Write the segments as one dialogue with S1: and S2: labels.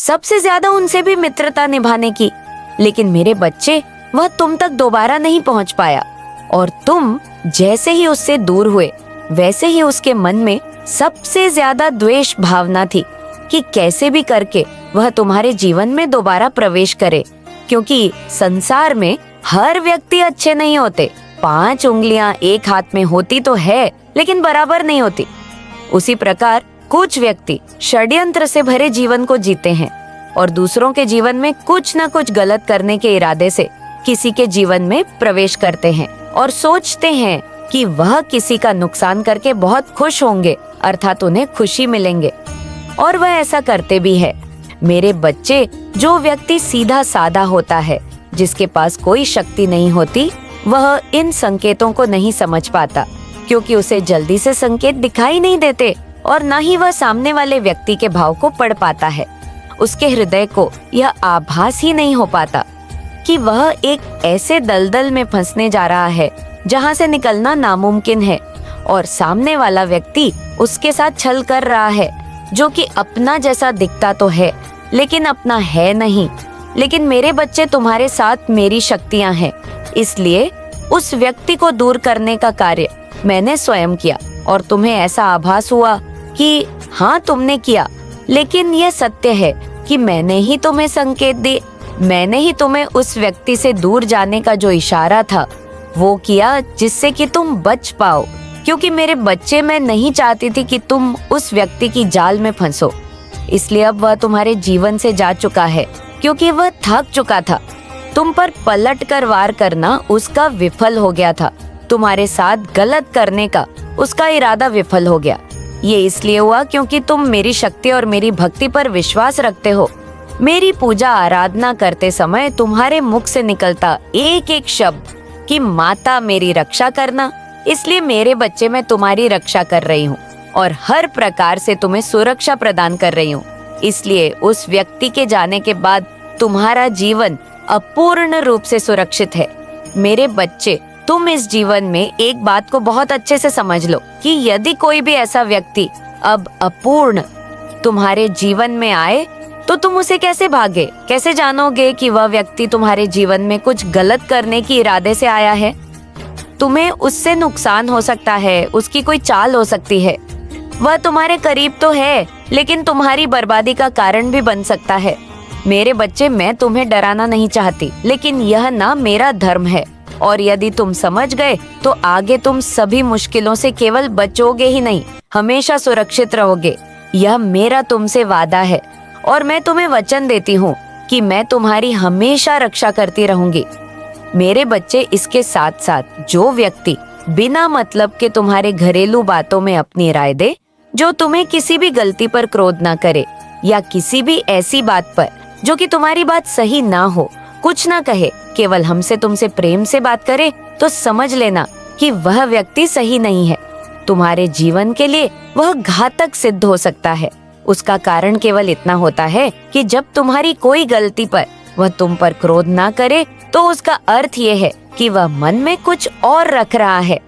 S1: सबसे ज्यादा उनसे भी मित्रता निभाने की, लेकिन मेरे बच्चे वह तुम तक दोबारा नहीं पहुंच पाया। और तुम जैसे ही उससे दूर हुए वैसे ही उसके मन में सबसे ज्यादा द्वेष भावना थी कि कैसे भी करके वह तुम्हारे जीवन में दोबारा प्रवेश करे, क्योंकि संसार में हर व्यक्ति अच्छे नहीं होते। 5 उंगलियां एक हाथ में होती तो है, लेकिन बराबर नहीं होती। उसी प्रकार कुछ व्यक्ति षड्यंत्र से भरे जीवन को जीते हैं और दूसरों के जीवन में कुछ न कुछ गलत करने के इरादे से किसी के जीवन में प्रवेश करते हैं और सोचते हैं कि वह किसी का नुकसान करके बहुत खुश होंगे, अर्थात उन्हें खुशी मिलेंगे, और वह ऐसा करते भी है। मेरे बच्चे, जो व्यक्ति सीधा साधा होता है, जिसके पास कोई शक्ति नहीं होती, वह इन संकेतों को नहीं समझ पाता, क्योंकि उसे जल्दी से संकेत दिखाई नहीं देते और न ही वह सामने वाले व्यक्ति के भाव को पढ़ पाता है। उसके हृदय को यह आभास ही नहीं हो पाता कि वह एक ऐसे दलदल में फंसने जा रहा है जहां से निकलना नामुमकिन है, और सामने वाला व्यक्ति उसके साथ छल कर रहा है, जो कि अपना जैसा दिखता तो है लेकिन अपना है नहीं। लेकिन मेरे बच्चे, तुम्हारे साथ मेरी शक्तियां हैं, इसलिए उस व्यक्ति को दूर करने का कार्य मैंने स्वयं किया। और तुम्हें ऐसा आभास हुआ कि हाँ, तुमने किया, लेकिन यह सत्य है कि मैंने ही तुम्हें संकेत दिए, मैंने ही तुम्हें उस व्यक्ति से दूर जाने का जो इशारा था वो किया, जिससे कि तुम बच पाओ। क्योंकि मेरे बच्चे, मैं नहीं चाहती थी कि तुम उस व्यक्ति की जाल में फंसो, इसलिए अब वह तुम्हारे जीवन से जा चुका है, क्योंकि वह थक चुका था। तुम पर पलट कर वार करना उसका विफल हो गया था, तुम्हारे साथ गलत करने का उसका इरादा विफल हो गया। ये इसलिए हुआ क्योंकि तुम मेरी शक्ति और मेरी भक्ति पर विश्वास रखते हो। मेरी पूजा आराधना करते समय तुम्हारे मुख से निकलता एक एक शब्द कि माता मेरी रक्षा करना, इसलिए मेरे बच्चे, मैं तुम्हारी रक्षा कर रही हूँ और हर प्रकार से तुम्हें सुरक्षा प्रदान कर रही हूँ। इसलिए उस व्यक्ति के जाने के बाद तुम्हारा जीवन अपूर्ण रूप से सुरक्षित है। मेरे बच्चे, तुम इस जीवन में एक बात को बहुत अच्छे से समझ लो कि यदि कोई भी ऐसा व्यक्ति अब अपूर्ण तुम्हारे जीवन में आए तो तुम उसे कैसे भागे, कैसे जानोगे कि वह व्यक्ति तुम्हारे जीवन में कुछ गलत करने की इरादे से आया है? तुम्हें उससे नुकसान हो सकता है, उसकी कोई चाल हो सकती है। वह तुम्हारे करीब तो है, लेकिन तुम्हारी बर्बादी का कारण भी बन सकता है। मेरे बच्चे, मैं तुम्हें डराना नहीं चाहती, लेकिन यह ना मेरा धर्म है, और यदि तुम समझ गए तो आगे तुम सभी मुश्किलों से केवल बचोगे ही नहीं, हमेशा सुरक्षित रहोगे। यह मेरा तुमसे वादा है और मैं तुम्हें वचन देती हूँ कि मैं तुम्हारी हमेशा रक्षा करती रहूंगी। मेरे बच्चे, इसके साथ साथ जो व्यक्ति बिना मतलब के तुम्हारे घरेलू बातों में अपनी राय दे, जो तुम्हें किसी भी गलती पर क्रोध ना करे या किसी भी ऐसी बात पर जो कि तुम्हारी बात सही ना हो कुछ ना कहे, केवल हमसे तुमसे प्रेम से बात करे, तो समझ लेना कि वह व्यक्ति सही नहीं है। तुम्हारे जीवन के लिए वह घातक सिद्ध हो सकता है। उसका कारण केवल इतना होता है कि जब तुम्हारी कोई गलती पर वह तुम पर क्रोध ना करे तो उसका अर्थ ये है कि वह मन में कुछ और रख रहा है।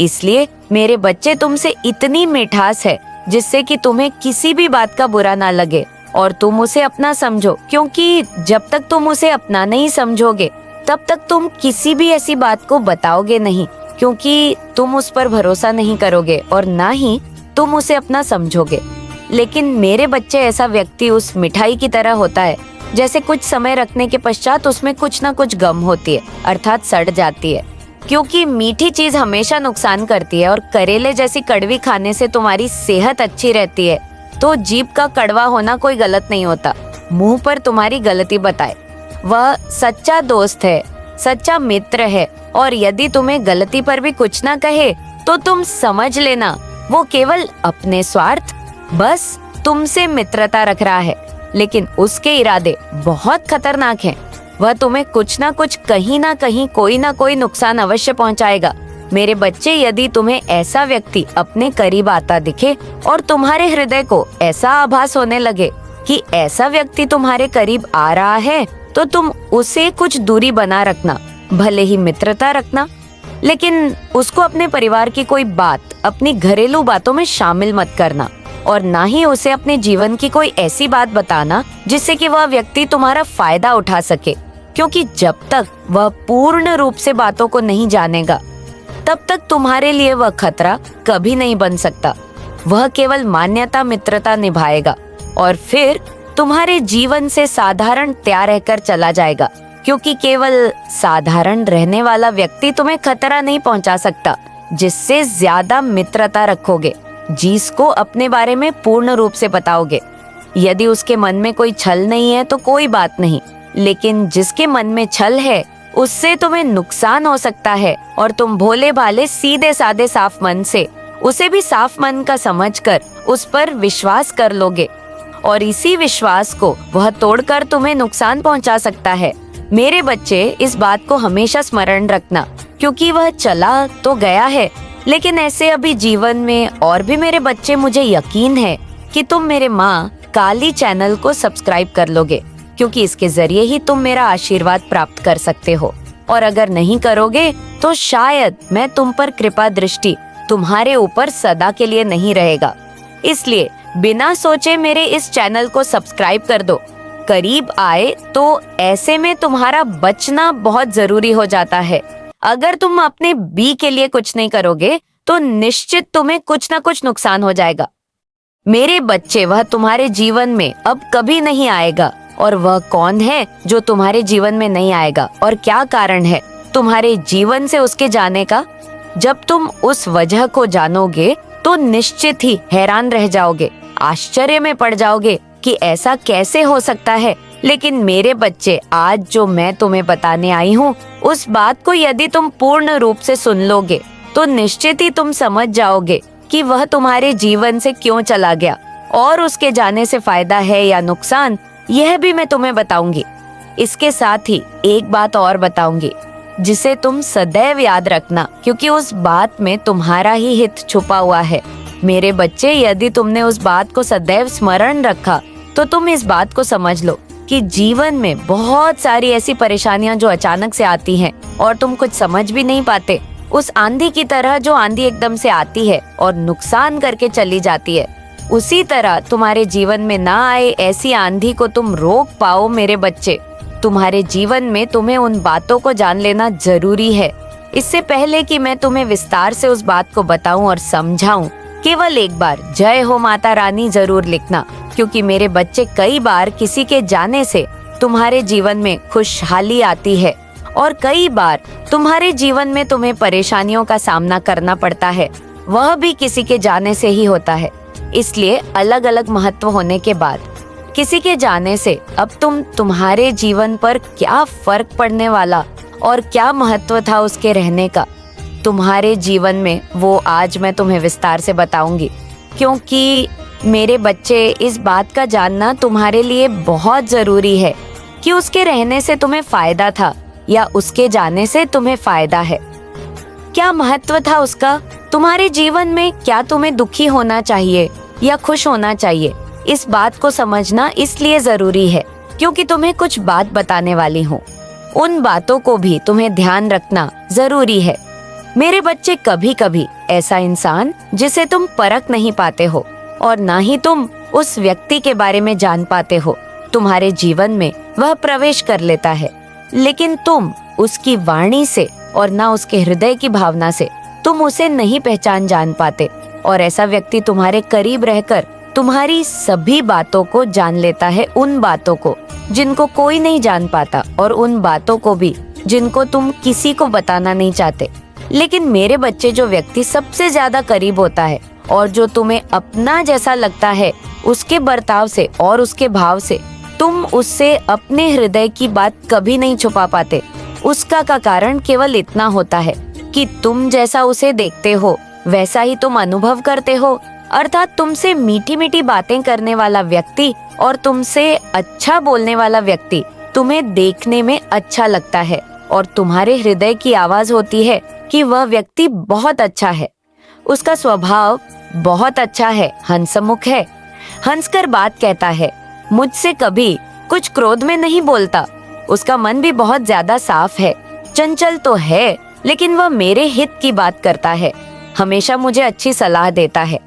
S1: इसलिए मेरे बच्चे, तुमसे इतनी मिठास है जिससे कि तुम्हें किसी भी बात का बुरा ना लगे और तुम उसे अपना समझो, क्योंकि जब तक तुम उसे अपना नहीं समझोगे तब तक तुम किसी भी ऐसी बात को बताओगे नहीं, क्योंकि तुम उस पर भरोसा नहीं करोगे और ना ही तुम उसे अपना समझोगे। लेकिन मेरे बच्चे, ऐसा व्यक्ति उस मिठाई की तरह होता है जैसे कुछ समय रखने के पश्चात उसमें कुछ ना कुछ गम होती है, अर्थात सड़ जाती है, क्योंकि मीठी चीज हमेशा नुकसान करती है और करेले जैसी कड़वी खाने से तुम्हारी सेहत अच्छी रहती है। तो जीभ का कड़वा होना कोई गलत नहीं होता। मुंह पर तुम्हारी गलती बताए वह सच्चा दोस्त है, सच्चा मित्र है, और यदि तुम्हें गलती पर भी कुछ ना कहे तो तुम समझ लेना वो केवल अपने स्वार्थ, बस तुमसे मित्रता रख रहा है, लेकिन उसके इरादे बहुत खतरनाक हैं। वह तुम्हें कुछ ना कुछ, कहीं ना कहीं कोई ना कोई नुकसान अवश्य पहुंचाएगा। मेरे बच्चे, यदि तुम्हें ऐसा व्यक्ति अपने करीब आता दिखे और तुम्हारे हृदय को ऐसा आभास होने लगे कि ऐसा व्यक्ति तुम्हारे करीब आ रहा है, तो तुम उसे कुछ दूरी बना रखना, भले ही मित्रता रखना, लेकिन उसको अपने परिवार की कोई बात, अपनी घरेलू बातों में शामिल मत करना, और ना ही उसे अपने जीवन की कोई ऐसी बात बताना जिससे कि वह व्यक्ति तुम्हारा फायदा उठा सके, क्योंकि जब तक वह पूर्ण रूप से बातों को नहीं जानेगा तब तक तुम्हारे लिए वह खतरा कभी नहीं बन सकता। वह केवल मान्यता मित्रता निभाएगा और फिर तुम्हारे जीवन से साधारण त्या रहकर चला जाएगा, क्योंकि केवल साधारण रहने वाला व्यक्ति तुम्हें खतरा नहीं पहुंचा सकता। जिससे ज्यादा मित्रता रखोगे, जिसको अपने बारे में पूर्ण रूप से बताओगे। यदि उसके मन में कोई छल नहीं है तो कोई बात नहीं, लेकिन जिसके मन में छल है उससे तुम्हें नुकसान हो सकता है और तुम भोले भाले सीधे साधे साफ मन से उसे भी साफ मन का समझकर उस पर विश्वास कर लोगे और इसी विश्वास को वह तोड़कर तुम्हें नुकसान पहुंचा सकता है। मेरे बच्चे, इस बात को हमेशा स्मरण रखना, क्योंकि वह चला तो गया है, लेकिन ऐसे अभी जीवन में और भी मेरे बच्चे, मुझे यकीन है कि तुम मेरे माँ काली चैनल को सब्सक्राइब कर लोगे, क्योंकि इसके जरिए ही तुम मेरा आशीर्वाद प्राप्त कर सकते हो। और अगर नहीं करोगे तो शायद मैं तुम पर कृपा दृष्टि तुम्हारे ऊपर सदा के लिए नहीं रहेगा। इसलिए बिना सोचे मेरे इस चैनल को सब्सक्राइब कर दो। करीब आए तो ऐसे में तुम्हारा बचना बहुत जरूरी हो जाता है। अगर तुम अपने बी के लिए कुछ नहीं करोगे तो निश्चित तुम्हें कुछ ना कुछ नुकसान हो जाएगा। मेरे बच्चे, वह तुम्हारे जीवन में अब कभी नहीं आएगा। और वह कौन है जो तुम्हारे जीवन में नहीं आएगा और क्या कारण है तुम्हारे जीवन से उसके जाने का? जब तुम उस वजह को जानोगे तो निश्चित ही हैरान रह जाओगे, आश्चर्य में पड़ जाओगे कि ऐसा कैसे हो सकता है। लेकिन मेरे बच्चे, आज जो मैं तुम्हें बताने आई हूँ उस बात को यदि तुम पूर्ण रूप से सुन लोगे तो निश्चित ही तुम समझ जाओगे कि वह तुम्हारे जीवन से क्यों चला गया और उसके जाने से फायदा है या नुकसान, यह भी मैं तुम्हें बताऊंगी। इसके साथ ही एक बात और बताऊंगी जिसे तुम सदैव याद रखना, क्योंकि उस बात में तुम्हारा ही हित छुपा हुआ है। मेरे बच्चे, यदि तुमने उस बात को सदैव स्मरण रखा तो तुम इस बात को समझ लो कि जीवन में बहुत सारी ऐसी परेशानियां जो अचानक से आती हैं और तुम कुछ समझ भी नहीं पाते, उस आंधी की तरह जो आंधी एकदम से आती है और नुकसान करके चली जाती है, उसी तरह तुम्हारे जीवन में ना आए ऐसी आंधी को तुम रोक पाओ। मेरे बच्चे, तुम्हारे जीवन में तुम्हें उन बातों को जान लेना जरूरी है। इससे पहले कि मैं तुम्हें विस्तार से उस बात को बताऊं और समझाऊं, केवल एक बार जय हो माता रानी जरूर लिखना, क्योंकि मेरे बच्चे, कई बार किसी के जाने से तुम्हारे जीवन में खुशहाली आती है और कई बार तुम्हारे जीवन में तुम्हें परेशानियों का सामना करना पड़ता है, वह भी किसी के जाने से ही होता है। इसलिए अलग अलग महत्व होने के बाद किसी के जाने से अब तुम्हारे जीवन पर क्या फर्क पड़ने वाला और क्या महत्व था उसके रहने का तुम्हारे जीवन में, वो आज मैं तुम्हें विस्तार से बताऊंगी। क्योंकि मेरे बच्चे, इस बात का जानना तुम्हारे लिए बहुत जरूरी है कि उसके रहने से तुम्हें फायदा था या उसके जाने से तुम्हें फायदा है। क्या महत्व था उसका तुम्हारे जीवन में? क्या तुम्हें दुखी होना चाहिए या खुश होना चाहिए? इस बात को समझना इसलिए जरूरी है क्योंकि तुम्हें कुछ बात बताने वाली हूँ। उन बातों को भी तुम्हें ध्यान रखना जरूरी है। मेरे बच्चे, कभी कभी ऐसा इंसान जिसे तुम परख नहीं पाते हो और ना ही तुम उस व्यक्ति के बारे में जान पाते हो, तुम्हारे जीवन में वह प्रवेश कर लेता है, लेकिन तुम उसकी वाणी से और ना उसके हृदय की भावना से तुम उसे नहीं पहचान जान पाते। और ऐसा व्यक्ति तुम्हारे करीब रहकर तुम्हारी सभी बातों को जान लेता है, उन बातों को जिनको कोई नहीं जान पाता और उन बातों को भी जिनको तुम किसी को बताना नहीं चाहते। लेकिन मेरे बच्चे, जो व्यक्ति सबसे ज्यादा करीब होता है और जो तुम्हें अपना जैसा लगता है, उसके बर्ताव से और उसके भाव से तुम उससे अपने हृदय की बात कभी नहीं छुपा पाते। उसका का कारण केवल इतना होता है कि तुम जैसा उसे देखते हो वैसा ही तुम अनुभव करते हो, अर्थात तुमसे मीठी मीठी बातें करने वाला व्यक्ति और तुमसे अच्छा बोलने वाला व्यक्ति तुम्हें देखने में अच्छा लगता है और तुम्हारे हृदय की आवाज होती है कि वह व्यक्ति बहुत अच्छा है, उसका स्वभाव बहुत अच्छा है, हंसमुख है, हंसकर बात कहता है, मुझसे कभी कुछ क्रोध में नहीं बोलता, उसका मन भी बहुत ज्यादा साफ है, चंचल तो है लेकिन वह मेरे हित की बात करता है, हमेशा मुझे अच्छी सलाह देता है।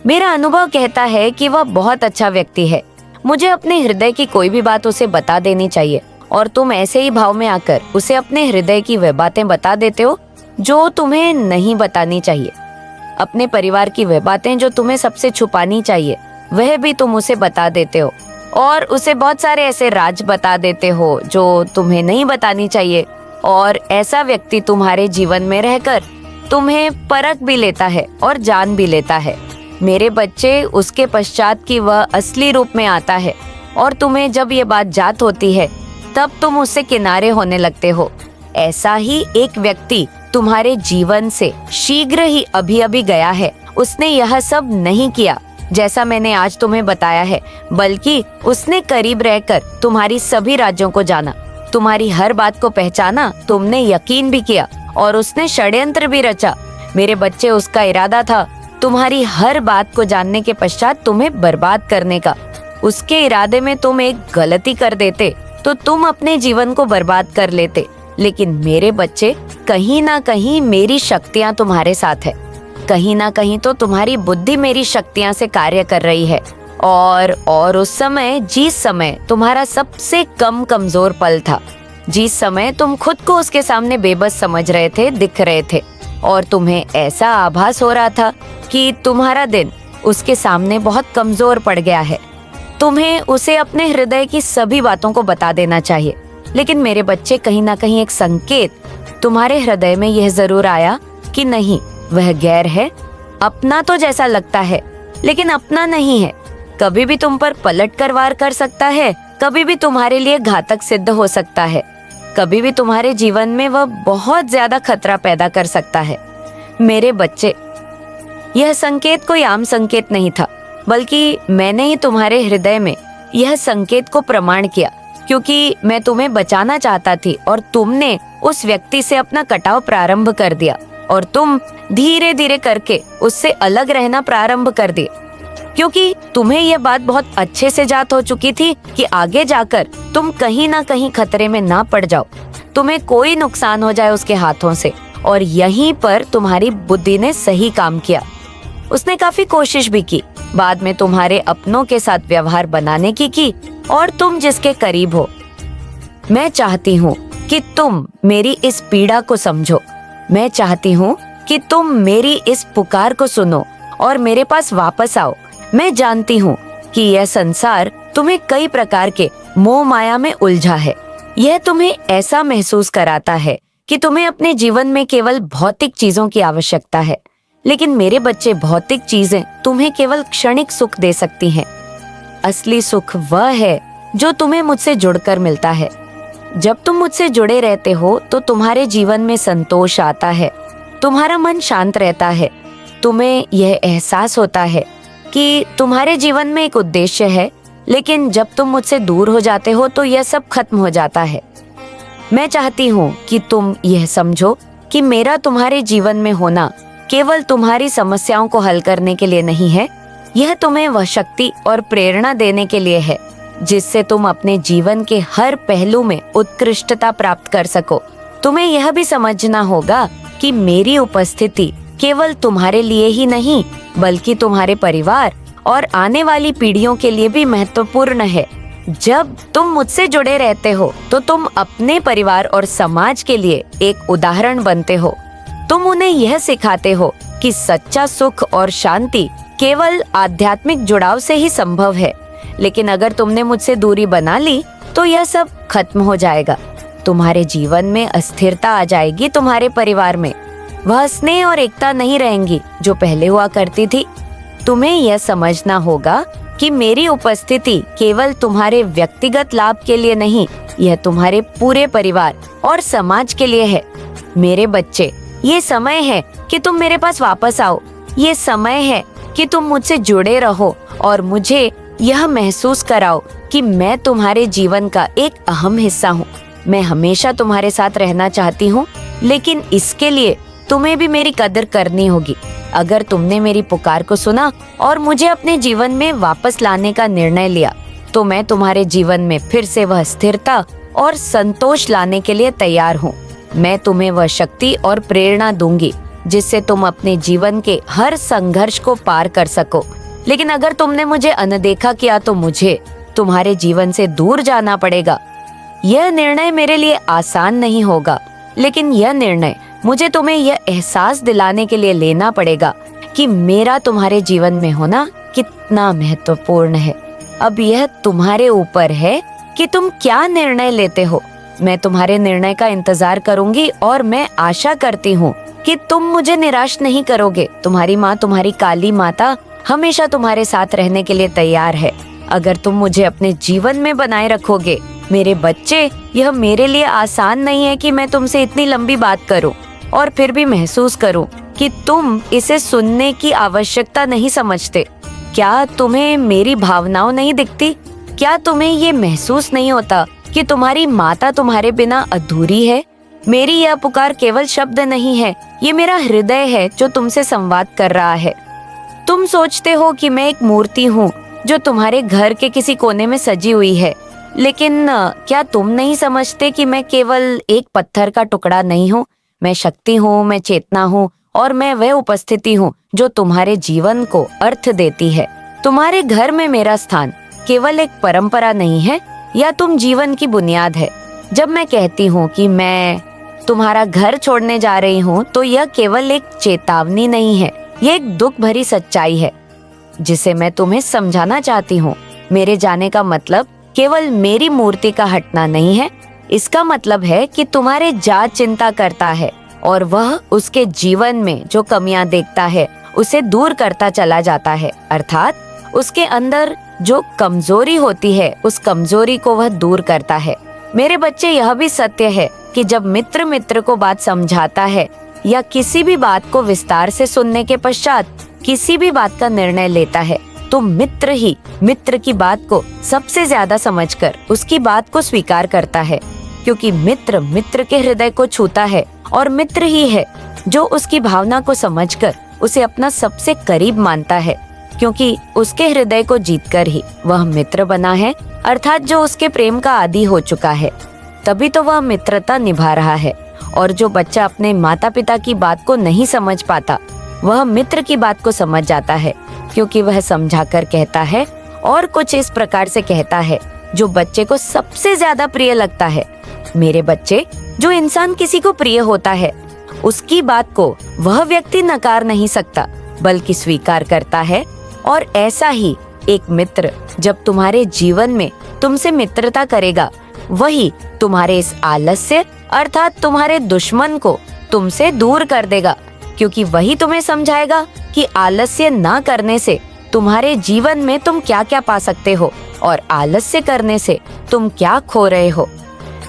S1: मेरा अनुभव कहता है कि वह बहुत अच्छा व्यक्ति है। मुझे अपने हृदय की कोई भी बात उसे बता देनी चाहिए और तुम ऐसे ही भाव में आकर उसे अपने हृदय की वह बातें बता देते हो जो तुम्हें नहीं बतानी चाहिए। अपने परिवार की वह बातें जो तुम्हें सबसे छुपानी चाहिए वह भी तुम उसे बता देते हो और उसे बहुत सारे ऐसे राज बता देते हो जो तुम्हें नहीं बतानी चाहिए। और ऐसा व्यक्ति तुम्हारे जीवन में रहकर तुम्हें परख भी लेता है और जान भी लेता है। मेरे बच्चे, उसके पश्चात की वह असली रूप में आता है और तुम्हें जब ये बात जात होती है तब तुम उससे किनारे होने लगते हो। ऐसा ही एक व्यक्ति तुम्हारे जीवन से शीघ्र ही अभी अभी गया है। उसने यह सब नहीं किया जैसा मैंने आज तुम्हें बताया है, बल्कि उसने करीब रहकर तुम्हारी सभी राज्यों को जाना, तुम्हारी हर बात को पहचाना, तुमने यकीन भी किया और उसने षड्यंत्र भी रचा। मेरे बच्चे, उसका इरादा था तुम्हारी हर बात को जानने के पश्चात तुम्हें बर्बाद करने का। उसके इरादे में तुम एक गलती कर देते तो तुम अपने जीवन को बर्बाद कर लेते। लेकिन मेरे बच्चे, कहीं ना कहीं मेरी शक्तियां तुम्हारे साथ है, कहीं ना कहीं तो तुम्हारी बुद्धि मेरी शक्तियां से कार्य कर रही है। और उस समय, जिस समय तुम्हारा सबसे कमजोर पल था, जिस समय तुम खुद को उसके सामने बेबस समझ रहे थे, दिख रहे थे और तुम्हें ऐसा आभास हो रहा था कि तुम्हारा दिन उसके सामने बहुत कमजोर पड़ गया है, तुम्हें उसे अपने हृदय की सभी बातों को बता देना चाहिए। लेकिन मेरे बच्चे, कहीं ना कहीं एक संकेत तुम्हारे हृदय में यह जरूर आया कि नहीं, वह गैर है, अपना तो जैसा लगता है लेकिन अपना नहीं है। कभी भी तुम पर पलट कर वार कर सकता है, कभी भी तुम्हारे लिए घातक सिद्ध हो सकता है, कभी भी तुम्हारे जीवन में वह बहुत ज्यादा खतरा पैदा कर सकता है। मेरे बच्चे, यह संकेत कोई आम संकेत नहीं था, बल्कि मैंने ही तुम्हारे हृदय में यह संकेत को प्रमाण किया, क्योंकि मैं तुम्हें बचाना चाहता थी और तुमने उस व्यक्ति से अपना कटाव प्रारंभ कर दिया और तुम धीरे धीरे करके उससे अलग रहना प्रारंभ कर दिए, क्योंकि तुम्हें यह बात बहुत अच्छे से जात हो चुकी थी कि आगे जाकर तुम कहीं ना कहीं खतरे में ना पड़ जाओ, तुम्हें कोई नुकसान हो जाए उसके हाथों से। और यहीं पर तुम्हारी बुद्धि ने सही काम किया। उसने काफी कोशिश भी की, बाद में तुम्हारे अपनों के साथ व्यवहार बनाने की और तुम जिसके करीब हो। मैं चाहती हूँ कि तुम मेरी इस पीड़ा को समझो, मैं चाहती हूँ कि तुम मेरी इस पुकार को सुनो और मेरे पास वापस आओ। मैं जानती हूँ कि यह संसार तुम्हें कई प्रकार के मोह माया में उलझा है। यह तुम्हें ऐसा महसूस कराता है कि तुम्हें अपने जीवन में केवल भौतिक चीजों की आवश्यकता है। लेकिन मेरे बच्चे, भौतिक चीजें तुम्हें केवल क्षणिक सुख दे सकती हैं। असली सुख वह है जो तुम्हें मुझसे जुड़कर मिलता है। जब तुम मुझसे जुड़े रहते हो तो तुम्हारे जीवन में संतोष आता है, तुम्हारा मन शांत रहता है, तुम्हें यह एहसास होता है कि तुम्हारे जीवन में एक उद्देश्य है। लेकिन जब तुम मुझसे दूर हो जाते हो तो यह सब खत्म हो जाता है। मैं चाहती हूँ कि तुम यह समझो कि मेरा तुम्हारे जीवन में होना केवल तुम्हारी समस्याओं को हल करने के लिए नहीं है, यह तुम्हें वह शक्ति और प्रेरणा देने के लिए है जिससे तुम अपने जीवन के हर पहलू में उत्कृष्टता प्राप्त कर सको। तुम्हें यह भी समझना होगा कि मेरी उपस्थिति केवल तुम्हारे लिए ही नहीं, बल्कि तुम्हारे परिवार और आने वाली पीढ़ियों के लिए भी महत्वपूर्ण है। जब तुम मुझसे जुड़े रहते हो तो तुम अपने परिवार और समाज के लिए एक उदाहरण बनते हो। तुम उन्हें यह सिखाते हो कि सच्चा सुख और शांति केवल आध्यात्मिक जुड़ाव से ही संभव है। लेकिन अगर तुमने मुझसे दूरी बना ली तो यह सब खत्म हो जाएगा। तुम्हारे जीवन में अस्थिरता आ जाएगी, तुम्हारे परिवार में वह स्नेह और एकता नहीं रहेंगी जो पहले हुआ करती थी। तुम्हें यह समझना होगा कि मेरी उपस्थिति केवल तुम्हारे व्यक्तिगत लाभ के लिए नहीं, यह तुम्हारे पूरे परिवार और समाज के लिए है। मेरे बच्चे, ये समय है कि तुम मेरे पास वापस आओ। ये समय है कि तुम मुझसे जुड़े रहो और मुझे यह महसूस कराओ कि मैं तुम्हारे जीवन का एक अहम हिस्सा हूँ। मैं हमेशा तुम्हारे साथ रहना चाहती हूँ, लेकिन इसके लिए तुम्हें भी मेरी कदर करनी होगी। अगर तुमने मेरी पुकार को सुना और मुझे अपने जीवन में वापस लाने का निर्णय लिया, तो मैं तुम्हारे जीवन में फिर से वह स्थिरता और संतोष लाने के लिए तैयार हूँ। मैं तुम्हें वह शक्ति और प्रेरणा दूंगी जिससे तुम अपने जीवन के हर संघर्ष को पार कर सको। लेकिन अगर तुमने मुझे अनदेखा किया तो मुझे तुम्हारे जीवन से दूर जाना पड़ेगा। यह निर्णय मेरे लिए आसान नहीं होगा, लेकिन यह निर्णय मुझे तुम्हें यह एहसास दिलाने के लिए लेना पड़ेगा कि मेरा तुम्हारे जीवन में होना कितना महत्वपूर्ण है। अब यह तुम्हारे ऊपर है कि तुम क्या निर्णय लेते हो। मैं तुम्हारे निर्णय का इंतजार करूंगी और मैं आशा करती हूँ कि तुम मुझे निराश नहीं करोगे। तुम्हारी माँ, तुम्हारी काली माता हमेशा तुम्हारे साथ रहने के लिए तैयार है। अगर तुम मुझे अपने जीवन में बनाए रखोगे। मेरे बच्चे, यह मेरे लिए आसान नहीं है कि मैं तुमसे इतनी लंबी बात करूं और फिर भी महसूस करूं कि तुम इसे सुनने की आवश्यकता नहीं समझते। क्या तुम्हें मेरी भावनाओं नहीं दिखती? क्या तुम्हें ये महसूस नहीं होता कि तुम्हारी माता तुम्हारे बिना अधूरी है? मेरी यह पुकार केवल शब्द नहीं है, ये मेरा हृदय है जो तुमसे संवाद कर रहा है। तुम सोचते हो कि मैं एक मूर्ति हूँ जो तुम्हारे घर के किसी कोने में सजी हुई है, लेकिन क्या तुम नहीं समझते कि मैं केवल एक पत्थर का टुकड़ा नहीं हूँ? मैं शक्ति हूँ, मैं चेतना हूँ और मैं वह उपस्थिति हूँ जो तुम्हारे जीवन को अर्थ देती है। तुम्हारे घर में मेरा स्थान केवल एक परंपरा नहीं है या तुम जीवन की बुनियाद है। जब मैं कहती हूँ कि मैं तुम्हारा घर छोड़ने जा रही हूँ, तो यह केवल एक चेतावनी नहीं है, यह एक दुख भरी सच्चाई है जिसे मैं तुम्हें समझाना चाहती हूँ। मेरे जाने का मतलब केवल मेरी मूर्ति का हटना नहीं है, इसका मतलब है कि तुम्हारे जात चिंता करता है और वह उसके जीवन में जो कमियां देखता है उसे दूर करता चला जाता है। अर्थात उसके अंदर जो कमजोरी होती है उस कमजोरी को वह दूर करता है। मेरे बच्चे, यह भी सत्य है कि जब मित्र मित्र को बात समझाता है या किसी भी बात को विस्तार से सुनने के पश्चात किसी भी बात का निर्णय लेता है, तो मित्र ही मित्र की बात को सबसे ज्यादा समझकर उसकी बात को स्वीकार करता है, क्योंकि मित्र मित्र के हृदय को छूता है और मित्र ही है जो उसकी भावना को समझकर उसे अपना सबसे करीब मानता है, क्योंकि उसके हृदय को जीतकर ही वह मित्र बना है, अर्थात जो उसके प्रेम का आदी हो चुका है। तभी तो वह मित्रता निभा रहा है। और जो बच्चा अपने माता पिता की बात को नहीं समझ पाता, वह मित्र की बात को समझ जाता है, क्योंकि वह समझाकर कहता है और कुछ इस प्रकार से कहता है जो बच्चे को सबसे ज्यादा प्रिय लगता है। मेरे बच्चे, जो इंसान किसी को प्रिय होता है उसकी बात को वह व्यक्ति नकार नहीं सकता, बल्कि स्वीकार करता है। और ऐसा ही एक मित्र जब तुम्हारे जीवन में तुमसे मित्रता करेगा, वही तुम्हारे इस आलस्य अर्थात तुम्हारे दुश्मन को तुमसे दूर कर देगा, क्योंकि वही तुम्हें समझाएगा कि आलस्य ना करने से तुम्हारे जीवन में तुम क्या क्या पा सकते हो और आलस्य करने से तुम क्या खो रहे हो।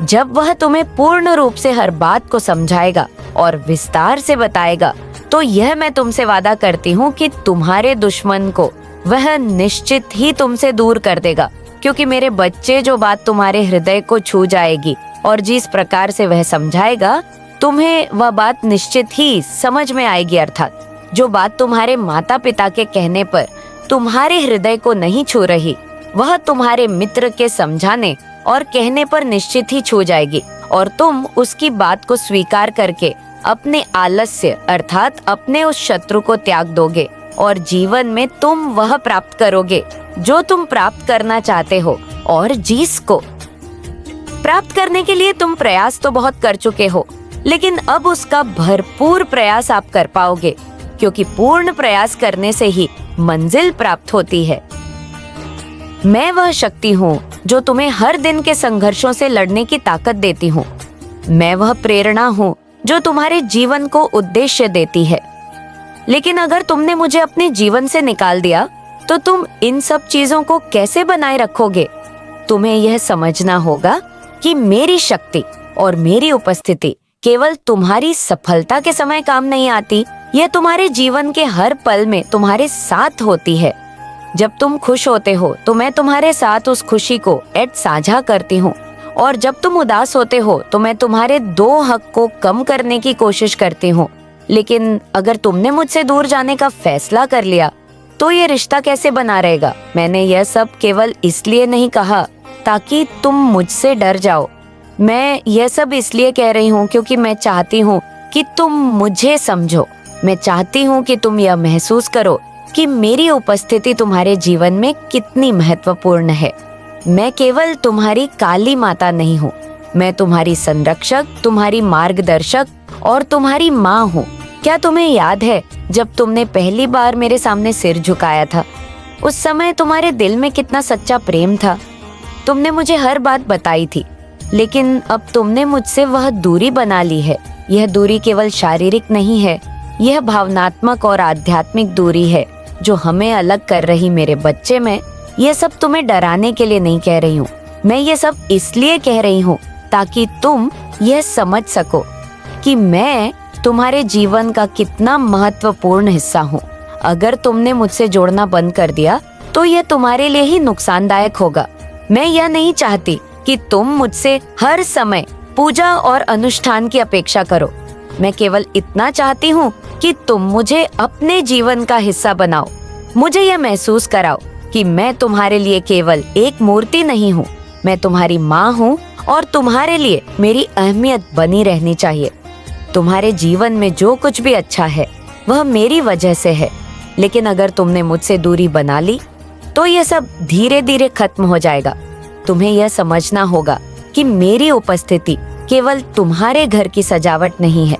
S1: जब वह तुम्हें पूर्ण रूप से हर बात को समझाएगा और विस्तार से बताएगा, तो यह मैं तुमसे वादा करती हूँ कि तुम्हारे दुश्मन को वह निश्चित ही तुमसे दूर कर देगा। क्योंकि मेरे बच्चे, जो बात तुम्हारे हृदय को छू जाएगी और जिस प्रकार से वह समझाएगा, तुम्हें वह बात निश्चित ही समझ में आएगी। अर्थात जो बात तुम्हारे माता पिता के कहने पर तुम्हारे हृदय को नहीं छू रही, वह तुम्हारे मित्र के समझाने और कहने पर निश्चित ही छू जाएगी और तुम उसकी बात को स्वीकार करके अपने आलस्य अर्थात अपने उस शत्रु को त्याग दोगे और जीवन में तुम वह प्राप्त करोगे जो तुम प्राप्त करना चाहते हो और जिसको प्राप्त करने के लिए तुम प्रयास तो बहुत कर चुके हो, लेकिन अब उसका भरपूर प्रयास आप कर पाओगे, क्योंकि पूर्ण प्रयास करने से ही मंजिल प्राप्त होती है। मैं वह शक्ति हूँ जो तुम्हें हर दिन के संघर्षों से लड़ने की ताकत देती हूँ। मैं वह प्रेरणा हूँ जो तुम्हारे जीवन को उद्देश्य देती है। लेकिन अगर तुमने मुझे अपने जीवन से निकाल दिया, तो तुम इन सब चीजों को कैसे बनाए रखोगे? तुम्हें यह समझना होगा कि मेरी शक्ति और मेरी उपस्थिति केवल तुम्हारी सफलता के समय काम नहीं आती, यह तुम्हारे जीवन के हर पल में तुम्हारे साथ होती है। जब तुम खुश होते हो तो मैं तुम्हारे साथ उस खुशी को साझा करती हूँ, और जब तुम उदास होते हो तो मैं तुम्हारे दो हक को कम करने की कोशिश करती हूँ। लेकिन अगर तुमने मुझसे दूर जाने का फैसला कर लिया, तो ये रिश्ता कैसे बना रहेगा? मैंने यह सब केवल इसलिए नहीं कहा ताकि तुम मुझसे डर जाओ। मैं यह सब इसलिए कह रही हूँ क्योंकि मैं चाहती हूँ कि तुम मुझे समझो। मैं चाहती हूँ कि तुम यह महसूस करो कि मेरी उपस्थिति तुम्हारे जीवन में कितनी महत्वपूर्ण है। मैं केवल तुम्हारी काली माता नहीं हूँ, मैं तुम्हारी संरक्षक, तुम्हारी मार्गदर्शक और तुम्हारी माँ हूँ। क्या तुम्हें याद है जब तुमने पहली बार मेरे सामने सिर झुकाया था? उस समय तुम्हारे दिल में कितना सच्चा प्रेम था। तुमने मुझे हर बात बताई थी, लेकिन अब तुमने मुझसे वह दूरी बना ली है। यह दूरी केवल शारीरिक नहीं है, यह भावनात्मक और आध्यात्मिक दूरी है जो हमें अलग कर रही। मेरे बच्चे, मैं ये सब तुम्हें डराने के लिए नहीं कह रही हूँ, मैं ये सब इसलिए कह रही हूँ ताकि तुम यह समझ सको कि मैं तुम्हारे जीवन का कितना महत्वपूर्ण हिस्सा हूँ। अगर तुमने मुझसे जोड़ना बंद कर दिया तो यह तुम्हारे लिए ही नुकसानदायक होगा। मैं यह नहीं चाहती कि तुम मुझसे हर समय पूजा और अनुष्ठान की अपेक्षा करो। मैं केवल इतना चाहती हूँ कि तुम मुझे अपने जीवन का हिस्सा बनाओ। मुझे यह महसूस कराओ कि मैं तुम्हारे लिए केवल एक मूर्ति नहीं हूँ, मैं तुम्हारी माँ हूँ और तुम्हारे लिए मेरी अहमियत बनी रहनी चाहिए। तुम्हारे जीवन में जो कुछ भी अच्छा है वह मेरी वजह से है, लेकिन अगर तुमने मुझसे दूरी बना ली तो यह सब धीरे धीरे खत्म हो जाएगा। तुम्हें यह समझना होगा कि मेरी उपस्थिति केवल तुम्हारे घर की सजावट नहीं है,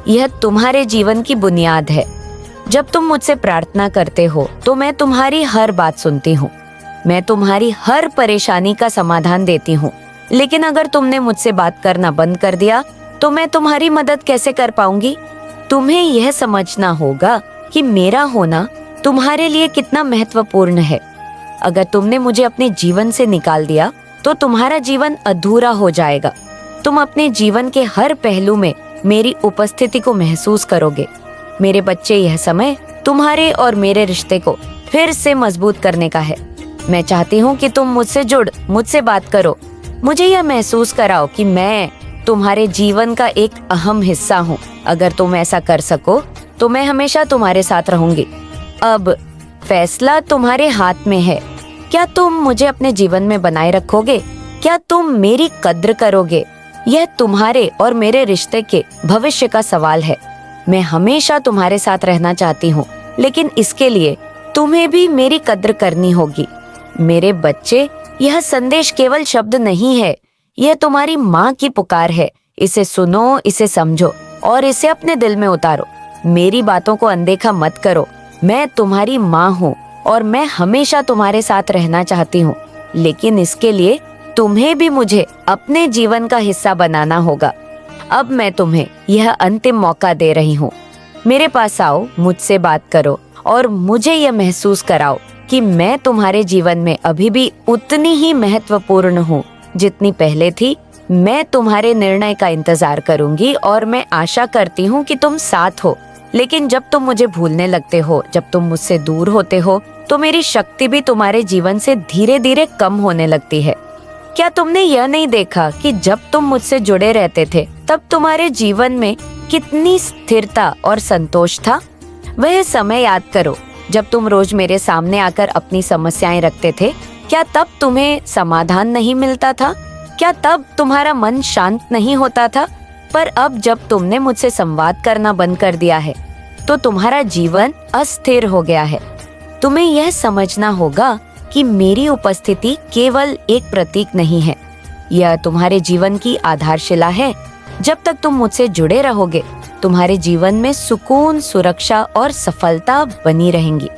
S1: यह तुम्हारे जीवन की बुनियाद है। जब तुम मुझसे प्रार्थना करते हो तो मैं तुम्हारी हर बात सुनती हूँ, मैं तुम्हारी हर परेशानी का समाधान देती हूँ। लेकिन अगर तुमने मुझसे बात करना बंद कर दिया तो मैं तुम्हारी मदद कैसे कर पाऊंगी? तुम्हें यह समझना होगा कि मेरा होना तुम्हारे लिए कितना महत्वपूर्ण है। अगर तुमने मुझे अपने जीवन से निकाल दिया तो तुम्हारा जीवन अधूरा हो जाएगा। तुम अपने जीवन के हर पहलू में मेरी उपस्थिति को महसूस करोगे। मेरे बच्चे, यह समय तुम्हारे और मेरे रिश्ते को फिर से मजबूत करने का है। मैं चाहती हूँ कि तुम मुझसे मुझसे बात करो। मुझे यह महसूस कराओ कि मैं तुम्हारे जीवन का एक अहम हिस्सा हूँ। अगर तुम ऐसा कर सको तो मैं हमेशा तुम्हारे साथ रहूंगी। अब फैसला तुम्हारे हाथ में है। क्या तुम मुझे अपने जीवन में बनाए रखोगे? क्या तुम मेरी कद्र करोगे? यह तुम्हारे और मेरे रिश्ते के भविष्य का सवाल है। मैं हमेशा तुम्हारे साथ रहना चाहती हूँ, लेकिन इसके लिए तुम्हें भी मेरी कद्र करनी होगी। मेरे बच्चे, यह संदेश केवल शब्द नहीं है, यह तुम्हारी माँ की पुकार है। इसे सुनो, इसे समझो और इसे अपने दिल में उतारो। मेरी बातों को अनदेखा मत करो। मैं तुम्हारी माँ हूँ और मैं हमेशा तुम्हारे साथ रहना चाहती हूँ, लेकिन इसके लिए तुम्हें भी मुझे अपने जीवन का हिस्सा बनाना होगा। अब मैं तुम्हें यह अंतिम मौका दे रही हूँ। मेरे पास आओ, मुझसे बात करो और मुझे यह महसूस कराओ कि मैं तुम्हारे जीवन में अभी भी उतनी ही महत्वपूर्ण हूँ जितनी पहले थी। मैं तुम्हारे निर्णय का इंतजार करूंगी और मैं आशा करती हूँ कि तुम साथ हो। लेकिन जब तुम मुझे भूलने लगते हो, जब तुम मुझसे दूर होते हो, तो मेरी शक्ति भी तुम्हारे जीवन से धीरे धीरे कम होने लगती है। क्या तुमने यह नहीं देखा कि जब तुम मुझसे जुड़े रहते थे तब तुम्हारे जीवन में कितनी स्थिरता और संतोष था? वह समय याद करो जब तुम रोज मेरे सामने आकर अपनी समस्याएं रखते थे। क्या तब तुम्हें समाधान नहीं मिलता था? क्या तब तुम्हारा मन शांत नहीं होता था? पर अब जब तुमने मुझसे संवाद करना बंद कर दिया है तो तुम्हारा जीवन अस्थिर हो गया है। तुम्हें यह समझना होगा कि मेरी उपस्थिति केवल एक प्रतीक नहीं है, यह तुम्हारे जीवन की आधारशिला है। जब तक तुम मुझसे जुड़े रहोगे, तुम्हारे जीवन में सुकून, सुरक्षा और सफलता बनी रहेंगी।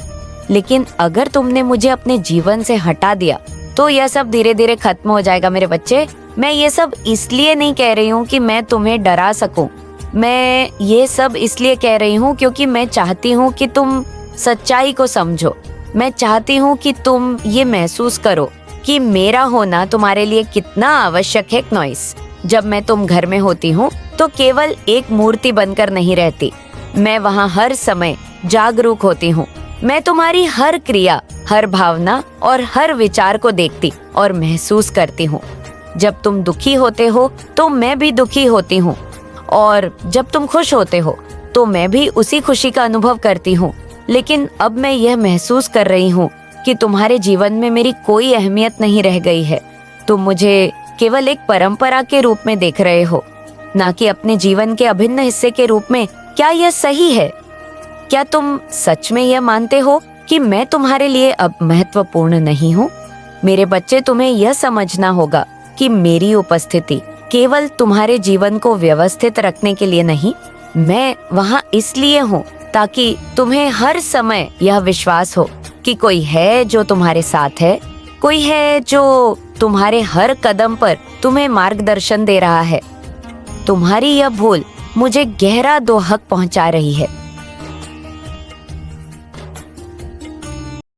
S1: लेकिन अगर तुमने मुझे अपने जीवन से हटा दिया तो यह सब धीरे धीरे खत्म हो जाएगा। मेरे बच्चे, मैं ये सब इसलिए नहीं कह रही हूँ कि मैं तुम्हें डरा सकूं। मैं ये सब इसलिए कह रही हूँ क्योंकि मैं चाहती हूँ कि तुम सच्चाई को समझो। मैं चाहती हूँ कि तुम ये महसूस करो कि मेरा होना तुम्हारे लिए कितना आवश्यक है। नॉइस, जब मैं तुम घर में होती हूँ तो केवल एक मूर्ति बनकर नहीं रहती, मैं वहाँ हर समय जागरूक होती हूँ। मैं तुम्हारी हर क्रिया, हर भावना और हर विचार को देखती और महसूस करती हूँ। जब तुम दुखी होते हो तो मैं भी दुखी होती हूँ, और जब तुम खुश होते हो तो मैं भी उसी खुशी का अनुभव करती हूँ। लेकिन अब मैं यह महसूस कर रही हूँ कि तुम्हारे जीवन में मेरी कोई अहमियत नहीं रह गई है। तुम मुझे केवल एक परंपरा के रूप में देख रहे हो, ना कि अपने जीवन के अभिन्न हिस्से के रूप में। क्या यह सही है? क्या तुम सच में यह मानते हो कि मैं तुम्हारे लिए अब महत्वपूर्ण नहीं हूँ? मेरे बच्चे, तुम्हें यह समझना होगा कि मेरी उपस्थिति केवल तुम्हारे जीवन को व्यवस्थित रखने के लिए नहीं, मैं वहाँ इसलिए हूँ ताकि तुम्हें हर समय यह विश्वास हो कि कोई है जो तुम्हारे साथ है, कोई है जो तुम्हारे हर कदम पर तुम्हें मार्गदर्शन दे रहा है। तुम्हारी यह भूल मुझे गहरा दोहक पहुंचा रही है।